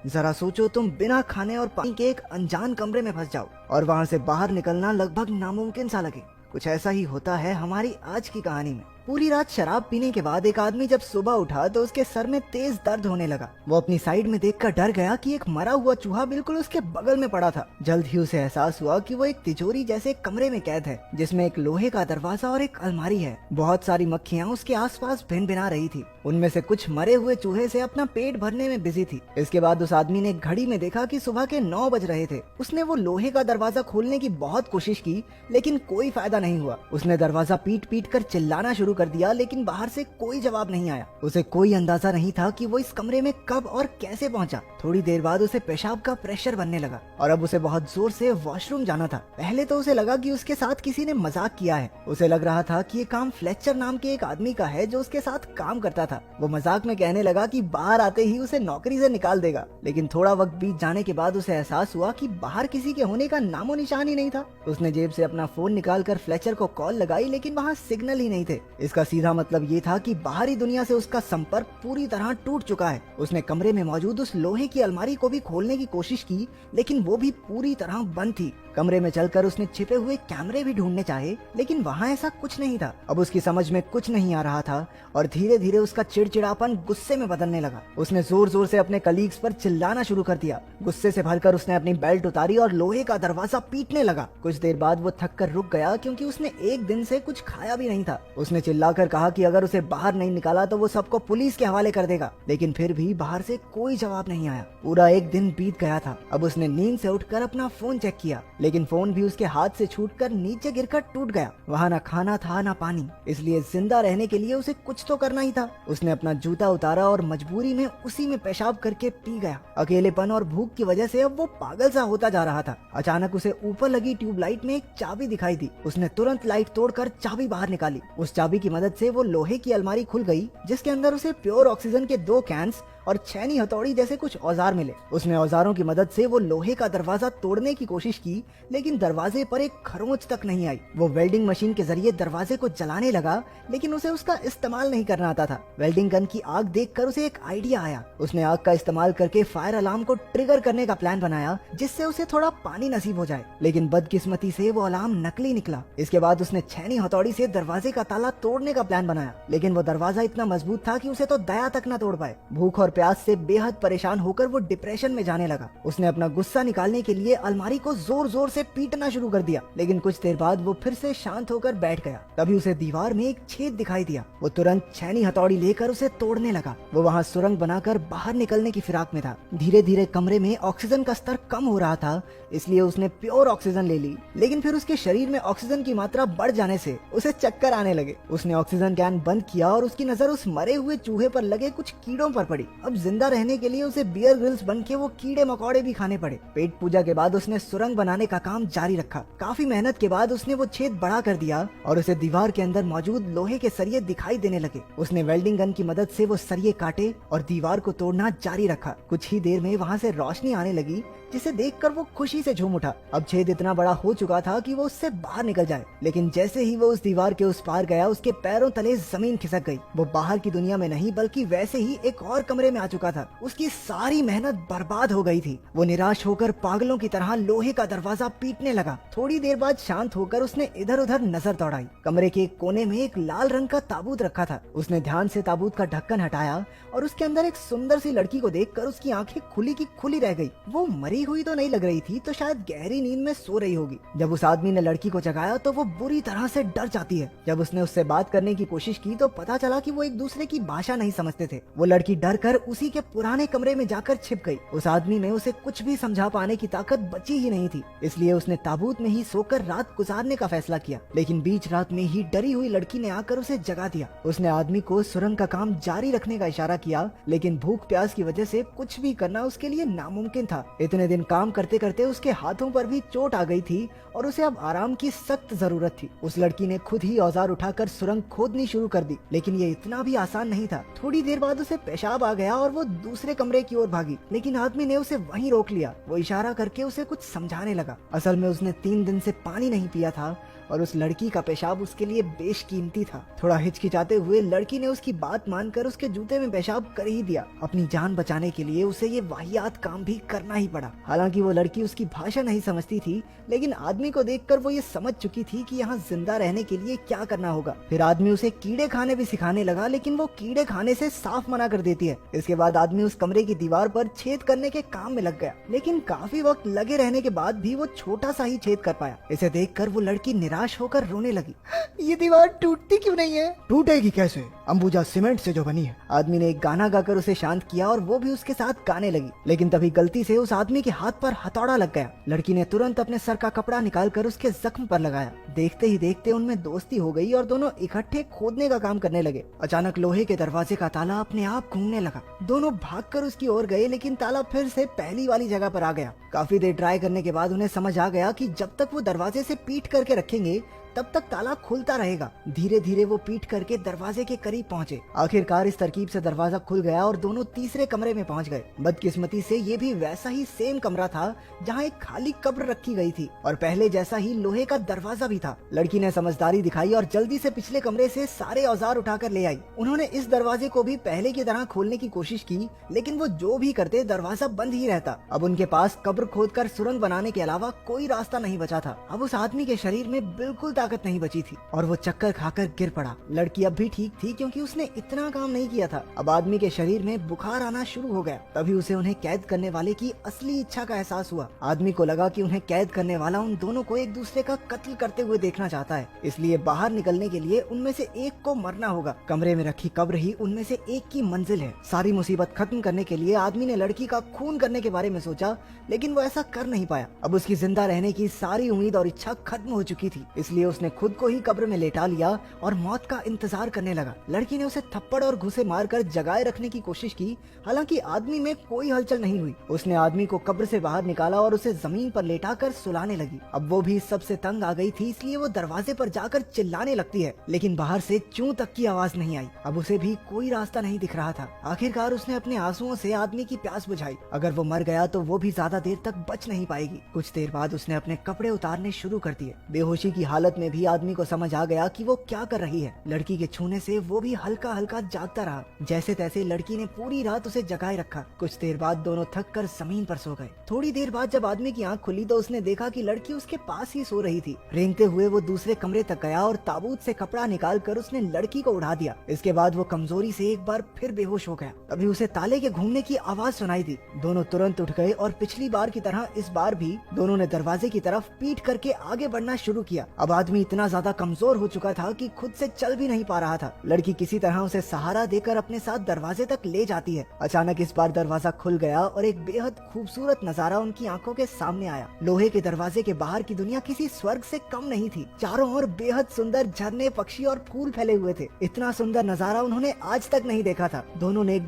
जरा सोचो, तुम बिना खाने और पानी के एक अनजान कमरे में फंस जाओ और वहाँ से बाहर निकलना लगभग नामुमकिन सा लगे। कुछ ऐसा ही होता है हमारी आज की कहानी में। पूरी रात शराब पीने के बाद एक आदमी जब सुबह उठा तो उसके सर में तेज दर्द होने लगा। वो अपनी साइड में देखकर डर गया कि एक मरा हुआ चूहा बिल्कुल उसके बगल में पड़ा था। जल्द ही उसे एहसास हुआ कि वो एक तिजोरी जैसे कमरे में कैद है, जिसमें एक लोहे का दरवाजा और एक अलमारी है। बहुत सारी मक्खियाँ उसके आसपास भिनभिना रही थी। उनमें से कुछ मरे हुए चूहे से अपना पेट भरने में बिजी थी। इसके बाद उस आदमी ने घड़ी में देखा कि सुबह के 9 बज रहे थे। उसने वो लोहे का दरवाजा खोलने की बहुत कोशिश की, लेकिन कोई फायदा नहीं हुआ। उसने दरवाजा पीट पीट कर चिल्लाना शुरू कर दिया, लेकिन बाहर से कोई जवाब नहीं आया। उसे कोई अंदाजा नहीं था कि वो इस कमरे में कब और कैसे पहुंचा। थोड़ी देर बाद उसे पेशाब का प्रेशर बनने लगा और अब उसे बहुत जोर से वॉशरूम जाना था। पहले तो उसे लगा कि उसके साथ किसी ने मजाक किया है। उसे लग रहा था कि ये काम फ्लेचर नाम के एक आदमी का है जो उसके साथ काम करता था। वो मजाक में कहने लगा कि बाहर आते ही उसे नौकरी से निकाल देगा, लेकिन थोड़ा वक्त बीत जाने के बाद उसे एहसास हुआ कि बाहर किसी के होने का नामो निशान ही नहीं था। उसने जेब से अपना फोन निकालकर फ्लेचर को कॉल लगाई, लेकिन वहाँ सिग्नल ही नहीं थे। इसका सीधा मतलब ये था कि बाहरी दुनिया से उसका संपर्क पूरी तरह टूट चुका है। उसने कमरे में मौजूद उस लोहे की अलमारी को भी खोलने की कोशिश की, लेकिन वो भी पूरी तरह बंद थी। कमरे में चलकर उसने छिपे हुए कैमरे भी ढूंढने चाहे, लेकिन वहाँ ऐसा कुछ नहीं था। अब उसकी समझ में कुछ नहीं आ रहा था और धीरे धीरे उसका चिड़चिड़ापन गुस्से में बदलने लगा। उसने जोर जोर से अपने कलीग्स पर चिल्लाना शुरू कर दिया। गुस्से से भरकर उसने अपनी बेल्ट उतारी और लोहे का दरवाजा पीटने लगा। कुछ देर बाद वो थक कर रुक गया, क्योंकि उसने एक दिन से कुछ खाया भी नहीं था। उसने चिल्लाकर कहा कि अगर उसे बाहर नहीं निकाला तो वो सबको पुलिस के हवाले कर देगा, लेकिन फिर भी बाहर से कोई जवाब नहीं आया। पूरा एक दिन बीत गया था। अब उसने नींद से उठकर अपना फोन चेक किया, लेकिन फोन भी उसके हाथ से छूटकर नीचे गिरकर टूट गया। वहाँ ना खाना था ना पानी, इसलिए जिंदा रहने के लिए उसे कुछ तो करना ही था। उसने अपना जूता उतारा और मजबूरी में उसी में पेशाब करके पी गया। अकेलेपन और भूख की वजह से अब वो पागल सा होता जा रहा था। अचानक उसे ऊपर लगी ट्यूबलाइट में एक चाबी दिखाई दी। उसने तुरंत लाइट तोड़कर चाबी बाहर निकाली। उस चाबी की मदद से वो लोहे की अलमारी खुल गई, जिसके अंदर उसे प्योर ऑक्सीजन के 2 कैंस और छेनी हथौड़ी जैसे कुछ औजार मिले। उसने औजारों की मदद से वो लोहे का दरवाजा तोड़ने की कोशिश की, लेकिन दरवाजे पर एक खरोंच तक नहीं आई। वो वेल्डिंग मशीन के जरिए दरवाजे को जलाने लगा, लेकिन उसे उसका इस्तेमाल नहीं करना आता था। वेल्डिंग गन की आग देखकर उसे एक आइडिया आया। उसने आग का इस्तेमाल करके फायर अलार्म को ट्रिगर करने का प्लान बनाया, जिससे उसे थोड़ा पानी नसीब हो जाए, लेकिन बदकिस्मती से वो अलार्म नकली निकला। इसके बाद उसने छेनी हथौड़ी से दरवाजे का ताला तोड़ने का प्लान बनाया, लेकिन वो दरवाजा इतना मजबूत था कि उसे तो दया तक न तोड़ पाए। भूख और प्यास से बेहद परेशान होकर वो डिप्रेशन में जाने लगा। उसने अपना गुस्सा निकालने के लिए अलमारी को जोर जोर से पीटना शुरू कर दिया, लेकिन कुछ देर बाद वो फिर से शांत होकर बैठ गया। तभी उसे दीवार में एक छेद दिखाई दिया। वो तुरंत छेनी हथौड़ी लेकर उसे तोड़ने लगा। वो वहाँ सुरंग बनाकर बाहर निकलने की फिराक में था। धीरे धीरे कमरे में ऑक्सीजन का स्तर कम हो रहा था, इसलिए उसने प्योर ऑक्सीजन ले ली, लेकिन फिर उसके शरीर में ऑक्सीजन की मात्रा बढ़ जाने से उसे चक्कर आने लगे। उसने ऑक्सीजन कैन बंद किया और उसकी नजर उस मरे हुए चूहे पर लगे कुछ कीड़ों पर पड़ी। अब जिंदा रहने के लिए उसे बियर ग्रिल्स बन के वो कीड़े मकोड़े भी खाने पड़े। पेट पूजा के बाद उसने सुरंग बनाने का काम जारी रखा। काफी मेहनत के बाद उसने वो छेद बड़ा कर दिया और उसे दीवार के अंदर मौजूद लोहे के सरिये दिखाई देने लगे। उसने वेल्डिंग गन की मदद से वो सरिये काटे और दीवार को तोड़ना जारी रखा। कुछ ही देर में वहाँ से रोशनी आने लगी, जिसे देखकर वो खुशी से झूम उठा। अब छेद इतना बड़ा हो चुका था कि वो उससे बाहर निकल जाए, लेकिन जैसे ही वो उस दीवार के उस पार गया, उसके पैरों तले जमीन खिसक गई। वो बाहर की दुनिया में नहीं बल्कि वैसे ही एक और कमरे में आ चुका था। उसकी सारी मेहनत बर्बाद हो गई थी। वो निराश होकर पागलों की तरह लोहे का दरवाजा पीटने लगा। थोड़ी देर बाद शांत होकर उसने इधर उधर नजर दौड़ाई। कमरे के एक कोने में एक लाल रंग का ताबूत रखा था। उसने ध्यान से ताबूत का ढक्कन हटाया और उसके अंदर एक सुंदर सी लड़की को देखकर उसकी आंखें खुली की खुली रह गई। वो मरी हुई तो नहीं लग रही थी, तो शायद गहरी नींद में सो रही होगी। जब उस आदमी ने लड़की को जगाया तो वो बुरी तरह से डर जाती है। जब उसने उससे बात करने की कोशिश की तो पता चला कि वो एक दूसरे की भाषा नहीं समझते थे। वो लड़की डर कर उसी के पुराने कमरे में जाकर छिप गई। उस आदमी में उसे कुछ भी समझा पाने की ताकत बची ही नहीं थी, इसलिए उसने ताबूत में ही सोकर रात गुजारने का फैसला किया। लेकिन बीच रात में ही डरी हुई लड़की ने आकर उसे जगा दिया। उसने आदमी को सुरंग का काम जारी रखने का इशारा किया, लेकिन भूख प्यास की वजह से कुछ भी करना उसके लिए नामुमकिन था। इतने दिन काम करते करते उसके हाथों पर भी चोट आ गई थी और उसे अब आराम की सख्त जरूरत थी। उस लड़की ने खुद ही औजार उठाकर सुरंग खोदनी शुरू कर दी, लेकिन ये इतना भी आसान नहीं था। थोड़ी देर बाद उसे पेशाब आ गया और वो दूसरे कमरे की ओर भागी, लेकिन आदमी ने उसे वहीं रोक लिया। वो इशारा करके उसे कुछ समझाने लगा। असल में उसने 3 दिन से पानी नहीं पिया था और उस लड़की का पेशाब उसके लिए बेशकीमती था। थोड़ा हिचकिचाते हुए लड़की ने उसकी बात मानकर उसके जूते में पेशाब कर ही दिया। अपनी जान बचाने के लिए उसे ये वाहियात काम भी करना ही पड़ा। हालांकि वो लड़की उसकी भाषा नहीं समझती थी, लेकिन आदमी को देखकर वो ये समझ चुकी थी कि यहाँ जिंदा रहने के लिए क्या करना होगा। फिर आदमी उसे कीड़े खाने भी सिखाने लगा, लेकिन वो कीड़े खाने से साफ मना कर देती है। इसके बाद आदमी उस कमरे की दीवार पर छेद करने के काम में लग गया, लेकिन काफी वक्त लगे रहने के बाद भी वो छोटा सा ही छेद कर पाया। इसे देखकर वो लड़की निराश होकर रोने लगी। ये दीवार टूटती क्यों नहीं है? टूटेगी कैसे, अंबुजा सीमेंट से जो बनी है। आदमी ने एक गाना गाकर उसे शांत किया और वो भी उसके साथ गाने लगी, लेकिन तभी गलती से उस आदमी के हाथ पर हथौड़ा लग गया। लड़की ने तुरंत अपने सर का कपड़ा निकालकर उसके जख्म पर लगाया। देखते ही देखते उनमें दोस्ती हो गई और दोनों इकट्ठे खोदने का काम करने लगे। अचानक लोहे के दरवाजे का ताला अपने आप घूमने लगा। दोनों भागकर उसकी ओर गए, लेकिन ताला फिर से पहली वाली जगह पर आ गया। काफी देर ट्राई करने के बाद उन्हें समझ आ गया कि जब तक वो दरवाजे से पीट करके रखेंगे तब तक ताला खुलता रहेगा। धीरे धीरे वो पीट करके दरवाजे के करीब पहुंचे। आखिरकार इस तरकीब से दरवाजा खुल गया और दोनों तीसरे कमरे में पहुंच गए। बदकिस्मती से ये भी वैसा ही सेम कमरा था जहां एक खाली कब्र रखी गई थी और पहले जैसा ही लोहे का दरवाजा भी था। लड़की ने समझदारी दिखाई और जल्दी से पिछले कमरे से सारे औजार उठाकर ले आई। उन्होंने इस दरवाजे को भी पहले की तरह खोलने की कोशिश की, लेकिन वो जो भी करते दरवाजा बंद ही रहता। अब उनके पास कब्र खोदकर सुरंग बनाने के अलावा कोई रास्ता नहीं बचा था। अब उस आदमी के शरीर में बिल्कुल ताकत नहीं बची थी और वो चक्कर खाकर गिर पड़ा। लड़की अब भी ठीक थी क्योंकि उसने इतना काम नहीं किया था। अब आदमी के शरीर में बुखार आना शुरू हो गया। तभी उसे उन्हें कैद करने वाले की असली इच्छा का एहसास हुआ। आदमी को लगा कि उन्हें कैद करने वाला उन दोनों को एक दूसरे का कत्ल करते हुए देखना चाहता है, इसलिए बाहर निकलने के लिए उनमें से एक को मरना होगा। कमरे में रखी कब्र ही उनमें से एक की मंजिल है। सारी मुसीबत खत्म करने के लिए आदमी ने लड़की का खून करने के बारे में सोचा, लेकिन वो ऐसा कर नहीं पाया। अब उसकी जिंदा रहने की सारी उम्मीद और इच्छा खत्म हो चुकी थी, इसलिए उसने खुद को ही कब्र में लेटा लिया और मौत का इंतजार करने लगा। लड़की ने उसे थप्पड़ और घुसे मारकर जगाए रखने की कोशिश की, हालांकि आदमी में कोई हलचल नहीं हुई। उसने आदमी को कब्र से बाहर निकाला और उसे जमीन पर लेटाकर सुलाने लगी। अब वो भी सबसे तंग आ गई थी, इसलिए वो दरवाजे पर जाकर चिल्लाने लगती है, लेकिन बाहर से चूं तक की आवाज नहीं आई। अब उसे भी कोई रास्ता नहीं दिख रहा था। आखिरकार उसने अपने आंसुओं से आदमी की प्यास बुझाई। अगर वो मर गया तो वो भी ज्यादा देर तक बच नहीं पाएगी। कुछ देर बाद उसने अपने कपड़े उतारने शुरू कर दिए। बेहोशी की हालत में भी आदमी को समझ आ गया कि वो क्या कर रही है। लड़की के छूने से वो भी हल्का हल्का जागता रहा। जैसे तैसे लड़की ने पूरी रात उसे जगाए रखा। कुछ देर बाद दोनों थक कर जमीन पर सो गए। थोड़ी देर बाद जब आदमी की आंख खुली तो उसने देखा कि लड़की उसके पास ही सो रही थी। रेंगते हुए वो दूसरे कमरे तक गया और ताबूत से कपड़ा निकाल कर उसने लड़की को उड़ा दिया। इसके बाद वो कमजोरी से एक बार फिर बेहोश हो गया। तभी उसे ताले के घूमने की आवाज सुनाई दी। दोनों तुरंत उठ गए और पिछली बार की तरह इस बार भी दोनों ने दरवाजे की तरफ पीट करके आगे बढ़ना शुरू किया। अब आदमी इतना ज्यादा कमजोर हो चुका था कि खुद से चल भी नहीं पा रहा था। लड़की किसी तरह उसे सहारा देकर अपने साथ दरवाजे तक ले जाती है। अचानक इस बार दरवाजा खुल गया और एक बेहद खूबसूरत नजारा उनकी आंखों के सामने आया। लोहे के दरवाजे के बाहर की दुनिया किसी स्वर्ग से कम नहीं थी। चारों ओर बेहद सुंदर झरने, पक्षी और फूल फैले हुए थे। इतना सुंदर नजारा उन्होंने आज तक नहीं देखा था। दोनों ने